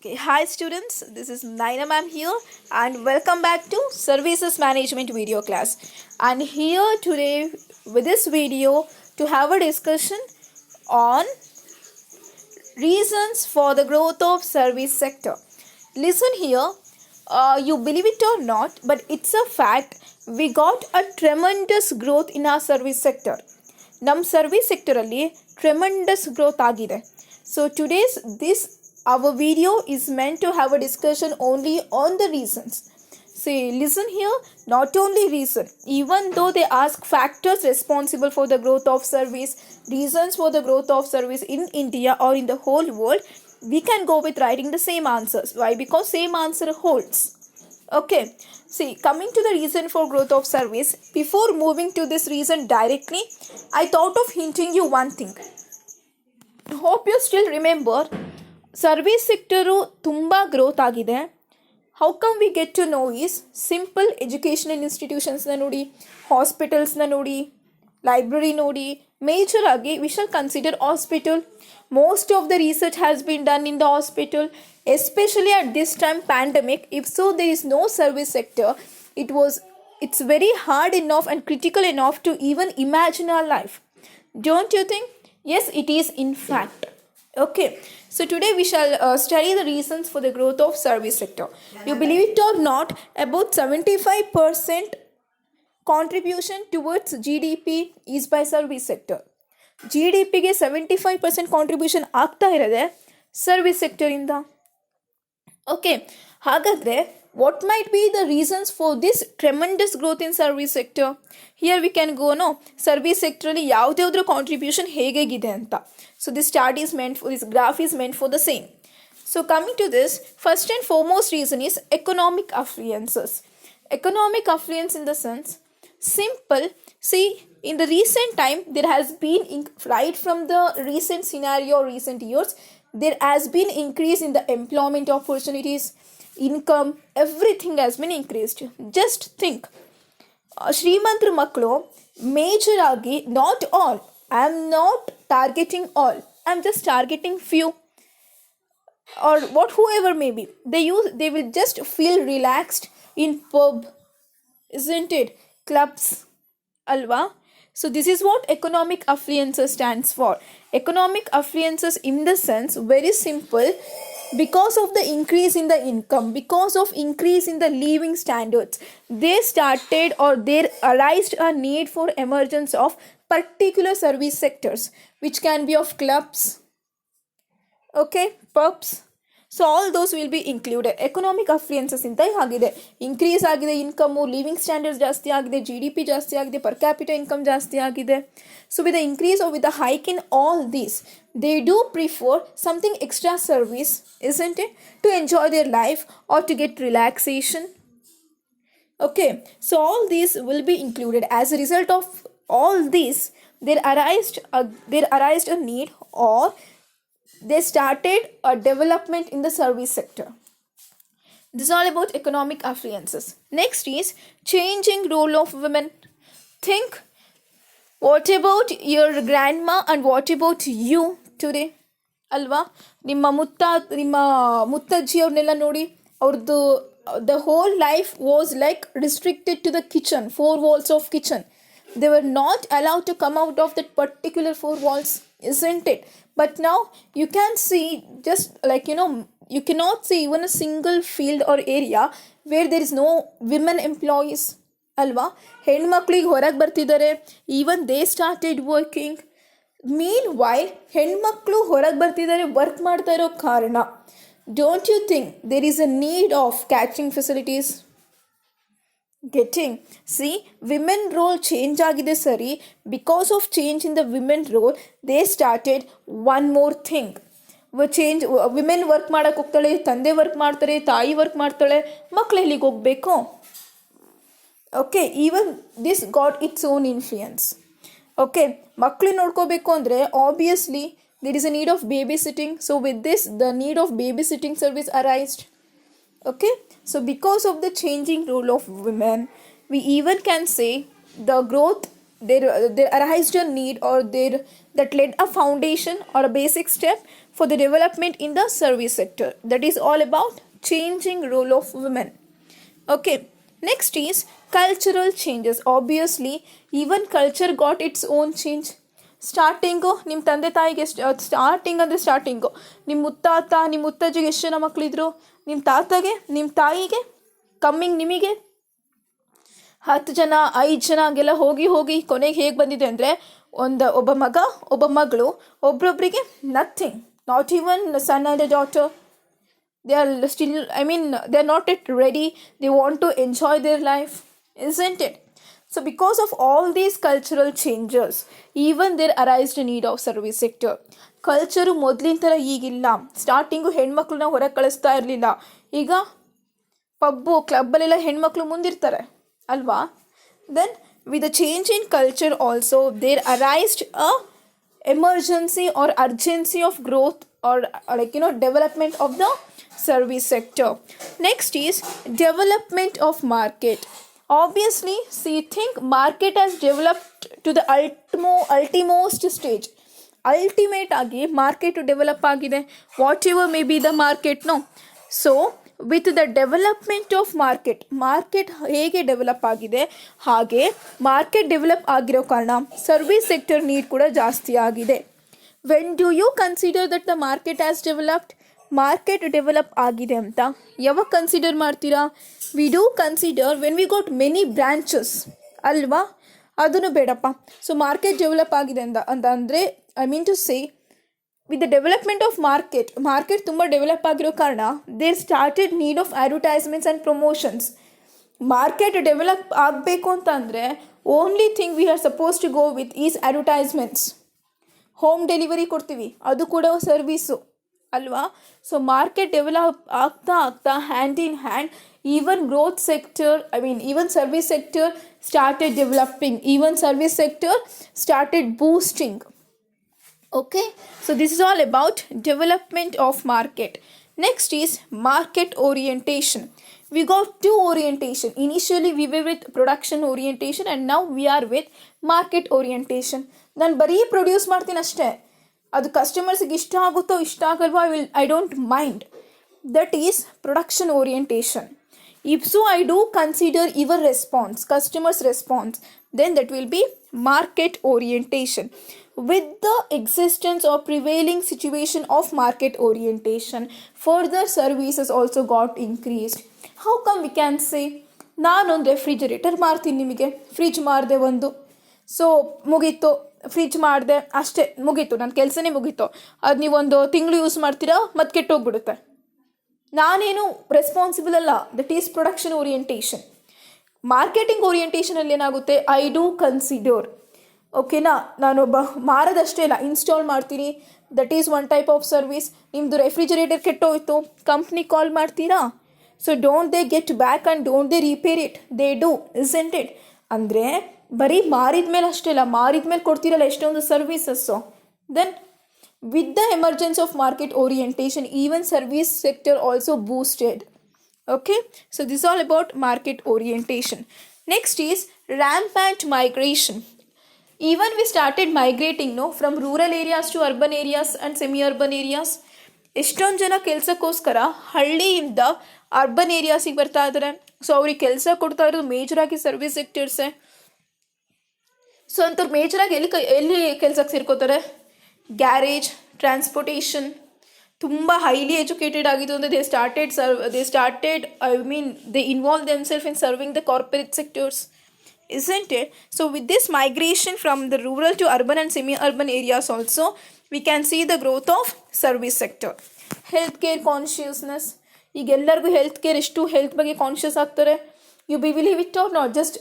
Okay, hi students, this is Naina ma'am here and welcome back to Services Management video class. And here today with this video to have a discussion on reasons for the growth of service sector. Listen here, you believe it or not, but it's a fact, we got a tremendous growth in our service sector. ನಮ್ಮ service ಸೆಕ್ಟರಲ್ಲಿ tremendous growth ಆಗಿದೆ. So today's this our video is meant to have a discussion only on the reasons. See, listen here, not only reason, even though they ask factors responsible for the growth of service, reasons for the growth of service in India or in the whole world, we can go with writing the same answers. Why? Because same answer holds. Okay, see, coming to the reason for growth of service, before moving to this reason directly, I thought of hinting you one thing. Hope you still remember, service sector ತುಂಬ growth ಆಗಿದೆ. How come we get to know is simple educational ಇನ್ಸ್ಟಿಟ್ಯೂಷನ್ಸ್ನ ನೋಡಿ, ಹಾಸ್ಪಿಟಲ್ಸ್ನ ನೋಡಿ, library ನೋಡಿ, major ಆಗಿ we shall consider hospital. Most of the research has been done in the hospital, especially at this time pandemic. If so there is no service sector, it's very hard enough and critical enough to even imagine our life. Don't you think? Yes, it is in fact. Okay, so today we shall study the reasons for the growth of service sector. You believe it or not, about 75% contribution towards GDP is by service sector. GDPಗೆ 75% contribution ಆಗ್ತಾ ಇರೋದೆ service ಸೆಕ್ಟರಿಂದ. Okay, ಹಾಗಾದರೆ what might be the reasons for this tremendous growth in service sector? Here we can go, service sector ಅಲ್ಲಿ ಯಾವುದಾದ್ರೂ contribution ಹೇಗಿದೆ ಅಂತ. So this chart is meant for, this graph is meant for the same. So coming to this, first and foremost reason is economic affluences. Economic affluence in the sense, simple, see, in the recent time there has been, right from the recent scenario, recent years, there has been increase in the employment opportunities, income, everything has been increased. Just think, ಶ್ರೀಮಂತರ ಮಕ್ಕಳು major ಆಗಿ, not all, I am not targeting all, I am just targeting few, or whoever may be, they will just feel relaxed in pub, isn't it, clubs, alva. So this is what economic affluences stands for. Economic affluences in the sense, very simple, because of the increase in the income, because of increase in the living standards, they started or there arised a need for emergence of particular service sectors, which can be of clubs, okay, pubs. So all those will be included. Economic affluences ಇಂತ ಆಗಿದೆ, increase ಆಗಿದೆ income, living standards ಜಾಸ್ತಿ ಆಗಿದೆ, GDP ಜಾಸ್ತಿ ಆಗಿದೆ, per capital income ಜಾಸ್ತಿ ಆಗಿದೆ. So with the increase or with the hike in all these, they do prefer something extra service, isn't it, to enjoy their life or to get relaxation. Okay, so all these will be included. As a result of all these, there arised a need, or they started a development in the service sector. This is all about economic affluences. Next is changing role of women. Think, what about your grandma and what about you today? ಅಲ್ವಾ, ನಿಮ್ಮ ಮುತ್ತಜ್ಜಿ ಅವ್ರನ್ನೆಲ್ಲ ನೋಡಿ, ಅವ್ರದ್ದು the whole life was like restricted to the kitchen, 4 walls of kitchen. They were not allowed to come out of that particular 4 walls, isn't it? But now you can see, just like, you cannot see even a single field or area where there is no women employees, ಅಲ್ವಾ. ಹೆಣ್ಮಕ್ಳಿಗೆ ಹೊರಗೆ ಬರ್ತಿದ್ದಾರೆ, even they started working. Meanwhile ಹೆಣ್ಮಕ್ಳು ಹೊರಗೆ ಬರ್ತಿದ್ದಾರೆ, work ಮಾಡ್ತಾ ಇರೋ ಕಾರಣ, don't you think there is a need of catching facilities? Getting, see, women role change ಆಗಿದೆ ಸರಿ. Because of change in the women role, they started one more thing. change, women work ಮಾಡಕ್ಕೆ ಹೋಗ್ತಾಳೆ, ತಂದೆ work ಮಾಡ್ತಾರೆ, ತಾಯಿ work ಮಾಡ್ತಾಳೆ, ಮಕ್ಕಳು ಎಲ್ಲಿಗೆ ಹೋಗಬೇಕು? Okay, even this got its own influence. Okay, ಮಕ್ಕಳು ನೋಡ್ಕೋಬೇಕು ಅಂದರೆ obviously there is a need of babysitting. So with this, the need of babysitting service arised. Okay, so because of the changing role of women, we even can say the growth, there arised a need, or that laid a foundation or a basic step for the development in the service sector. That is all about changing role of women. Okay, next is cultural changes. Obviously, even culture got its own change. Starting ನಿಮ್ಮ ತಂದೆ ತಾಯಿಗೆ starting ನಿಮ್ಮ ನಿಮ್ಮ ಮುತ್ತಜ್ಜಿಗೆ ಎಷ್ಟು ಜನ ಮಕ್ಕಳಿದ್ರು, ನಿಮ್ಮ ತಾತಗೆ ನಿಮ್ಮ ತಾಯಿಗೆ ಕಮ್ಮಿಂಗ್ ನಿಮಗೆ 10 ಜನ 5 ಜನ ಹಂಗೆಲ್ಲ ಹೋಗಿ ಕೊನೆಗೆ ಹೇಗೆ ಬಂದಿದೆ ಅಂದರೆ ಒಬ್ಬ ಮಗ ಒಬ್ಬ ಮಗಳು ಒಬ್ರೊಬ್ರಿಗೆ nothing, not even son and a daughter. They are still, they are not yet ready. They want to enjoy their life, isn't it? So because of all these cultural changes, even there arised a need of service sector. Culture ಮೊದಲಿನ ಥರ ಈಗಿಲ್ಲ. Starting ಹೆಣ್ಮಕ್ಳನ್ನ ಹೊರಗೆ ಕಳಿಸ್ತಾ ಇರಲಿಲ್ಲ. ಈಗ pub ಕ್ಲಬ್ಬಲ್ಲೆಲ್ಲ ಹೆಣ್ಮಕ್ಳು ಮುಂದಿರ್ತಾರೆ ಅಲ್ವಾ. Then with the change in culture also there arised a emergency or urgency of growth or development of the service sector. Next is development of market. Obviously, see, think market has developed to the ultimost stage. Ultimate agi market develop agide, whatever may be the market, no. So with the development of market ಹೇಗೆ develop ಆಗಿದೆ ಹಾಗೆ market develop ಆಗಿರೋ ಕಾರಣ service sector need ಕೂಡ ಜಾಸ್ತಿ ಆಗಿದೆ. When do you consider that the market has developed, market develop ಆಗಿದೆ ಅಂತ ಯಾವಾಗ ಕನ್ಸಿಡರ್ ಮಾಡ್ತೀರಾ? We do consider when we got many branches ಅಲ್ವಾ, ಅದನ್ನು ಬೇಡಪ್ಪ. ಸೊ ಮಾರ್ಕೆಟ್ ಡೆವಲಪ್ ಆಗಿದೆ ಅಂತ ಅಂದರೆ I mean to say with the development of market ತುಂಬ ಡೆವಲಪ್ ಆಗಿರೋ ಕಾರಣ there started need of advertisements and promotions. Market develop ಆಗಬೇಕು ಅಂತ ಅಂದರೆ only thing we are suppose to go with is advertisements. Home delivery ಕೊಡ್ತೀವಿ, ಅದು ಕೂಡ service ಅಲ್ವಾ. ಸೊ ಮಾರ್ಕೆಟ್ ಡೆವಲಪ್ ಆಗ್ತಾ hand in hand even growth sector, even service sector started developing, even service sector started boosting. Okay, so this is all about development of market. Next is market orientation. We got two orientation. Initially we were with production orientation and now we are with market orientation. ನಾನು ಬರೀ produce ಮಾಡ್ತೀನಿ ಅಷ್ಟೇ, ಅದು ಕಸ್ಟಮರ್ಸ್ಗೆ ಇಷ್ಟ ಆಗುತ್ತೋ ಇಷ್ಟ ಆಗಲ್ವೋ I don't mind. That is production orientation. If so, I do consider your response, customers' response, then that will be market orientation. With the existence or prevailing situation of market orientation, further services also got increased. How come we can say, ನಾನೊಂದು refrigerator ಮಾರ್ತೀನಿ, ನಿಮಗೆ fridge ಮಾರಿದೆ ಒಂದು, so ಮುಗೀತು, fridge ಮಾಡಿದೆ ಅಷ್ಟೇ ಮುಗೀತು, ನನ್ನ ಕೆಲಸನೇ ಮುಗೀತು. ಅದು ನೀವೊಂದು ತಿಂಗಳು ಯೂಸ್ ಮಾಡ್ತೀರಾ ಮತ್ತು ಕೆಟ್ಟೋಗ್ಬಿಡುತ್ತೆ, ನಾನೇನು ರೆಸ್ಪಾನ್ಸಿಬಲ್ ಅಲ್ಲ. That is production orientation. Marketing ಓರಿಯೆಂಟೇಷನಲ್ಲಿ ಏನಾಗುತ್ತೆ, ಐ ಡೂ ಕನ್ಸಿಡರ್, ಓಕೆನಾ, ನಾನೊಬ್ಬ ಮಾರೋದಷ್ಟೇ ಇಲ್ಲ, ಇನ್ಸ್ಟಾಲ್ ಮಾಡ್ತೀನಿ. That is one type of service. ನಿಮ್ಮದು ರೆಫ್ರಿಜರೇಟರ್ ಕೆಟ್ಟೋಯ್ತು, ಕಂಪ್ನಿ ಕಾಲ್ ಮಾಡ್ತೀರಾ. So don't they get back and don't they repair it, they do, isn't it? ಅಂದರೆ ಬರೀ ಮಾರಿದ ಮೇಲೆ ಅಷ್ಟೇ ಇಲ್ಲ, ಮಾರಿದ ಮೇಲೆ ಕೊಡ್ತೀರಲ್ಲ ಎಷ್ಟೊಂದು services. Then with the emergence of market orientation, even service sector also boosted. Okay, so this is all about market orientation. Next is rampant migration. Even we started migrating from rural areas to urban areas and semi-urban areas. ಎಷ್ಟೊಂದು ಜನ ಕೆಲಸಕ್ಕೋಸ್ಕರ ಹಳ್ಳಿಯಿಂದ urban ಏರಿಯಾಸಿಗೆ ಬರ್ತಾ ಇದ್ದಾರೆ. So ಅವ್ರಿಗೆ ಕೆಲಸ ಕೊಡ್ತಾ ಇರೋದು ಮೇಜರಾಗಿ ಸರ್ವಿಸ್ ಸೆಕ್ಟರ್ಸೇ. ಸೊ ಅಂಥವ್ರು ಮೇಜರಾಗಿ ಎಲ್ಲಿ ಕೆಲಸಕ್ಕೆ ಸೇರ್ಕೋತಾರೆ? Garage, transportation. ತುಂಬ ಹೈಲಿ ಎಜುಕೇಟೆಡ್ ಆಗಿದ್ದು ಅಂದರೆ they involve themselves in serving the corporate sectors, isn't it? So with this migration from the rural to urban and semi-urban areas also, we can see the growth of service sector. Healthcare consciousness. ಈಗ ಎಲ್ಲರಿಗೂ health ಬಗ್ಗೆ conscious ಆಗ್ತಾರೆ. You believe it or not, just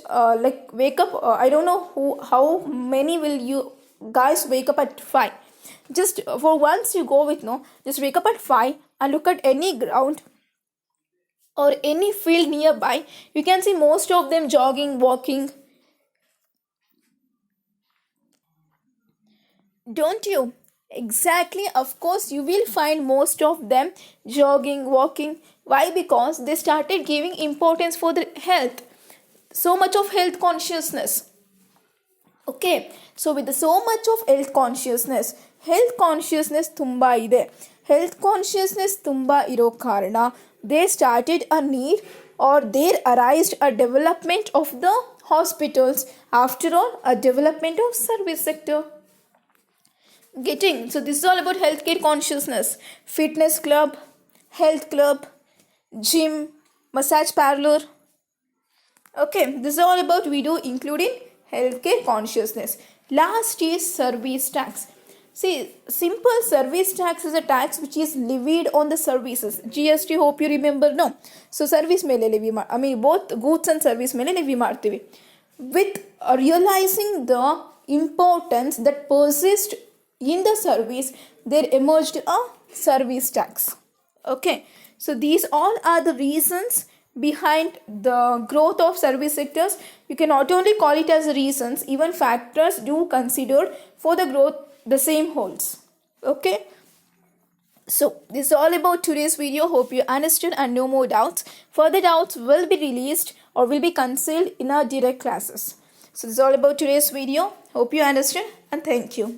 wake up. I don't know how many will you guys wake up at 5. Just for once you go with just wake up at 5 and look at any ground or any field nearby. You can see most of them jogging, walking. Don't you? Exactly, of course you will find most of them jogging, walking. Why? Because they started giving importance for their health. So much of health consciousness. Okay, so with so much of health consciousness ತುಂಬ ಇದೆ. Health consciousness ತುಂಬ ಇರೋ ಕಾರಣ they started a need or there arised a development of the hospitals, after all a development of service sector. So this is all about healthcare consciousness. Fitness club, health club, gym, massage parlor. Okay, this is all about we do including healthcare consciousness. Last is service tax. See, simple service tax is a tax which is levied on the services. GST, hope you remember, no? So service ಮೇಲೆ levy both goods and service ಮೇಲೆ levy ಮಾಡ್ತೀವಿ. With realizing the importance that persists in the service, there emerged a service tax. Okay, so these all are the reasons behind the growth of service sectors. You can not only call it as reasons, even factors do considered for the growth the same holds. Okay, so this is all about today's video. Hope you understood and no more doubts. Further doubts will be released or will be concealed in our direct classes. So this is all about today's video. Hope you understood and thank you.